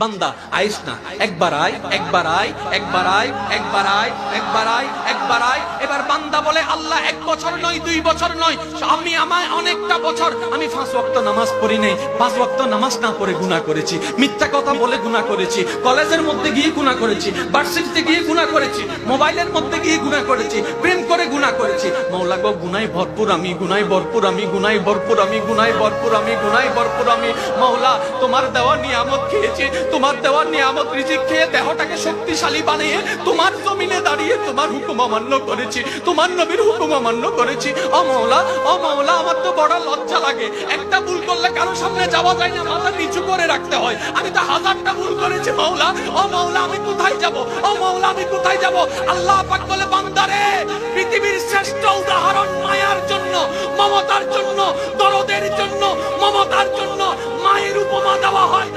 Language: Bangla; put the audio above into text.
বান্দা আইস না, একবার আয়, একবার আয়, একবার আয়, একবার আয়, একবার আয়, একবার আয়। এবার বান্দা বলে, আল্লাহ 1 বছর নয়, 2 বছর নয়, আমায় অনেকটা বছর আমি 5 ওয়াক্ত নামাজ পড়ি নাই, 5 ওয়াক্ত নামাজ না পড়ে গুনাহ করেছি, মিথ্যা কথা বলে গুনাহ করেছি, কলেজের মধ্যে গিয়ে গুনাহ করেছি, ভার্সিটিতে গিয়ে গুনাহ করেছি, মোবাইলের মধ্যে গিয়ে গুনাহ করেছি, প্রেম করে গুনাহ করেছি। মাওলা গো, গুনাহে ভরপুর আমি, গুনাহে ভরপুর আমি, গুনাহে ভরপুর আমি, গুনাহে ভরপুর আমি, গুনাহে ভরপুর আমি। মাওলা, তোমার দেওয়া নিয়ামত খেয়েছি, তোমার দেওয়া নিয়ামত রিজিক খেয়ে দেহটাকে শক্তিশালী বানিয়ে তোমার জমিনে দাঁড়িয়ে তোমার হুকুম অমান্য করেছি, তোমার নবীর হুকুম অমান্য করেছি। ও মাওলা, ও মাওলা, আমার তো বড় লজ্জা লাগে, একটা ভুল করলে কারো সামনে যাওয়া যায় না, মাথা নিচু করে রাখতে হয়। আমি তো 1000টা ভুল করেছি মাওলা। ও মাওলা, আমি কোথায় যাব? ও মাওলা, আমি কোথায় যাব? আল্লাহ পাক বলে, বান্দারে, পৃথিবীর শ্রেষ্ঠ উদাহরণ মায়ার জন্য, মমতার জন্য, দরদের জন্য, মমতার জন্য মায়ের উপমা দেওয়া হয়।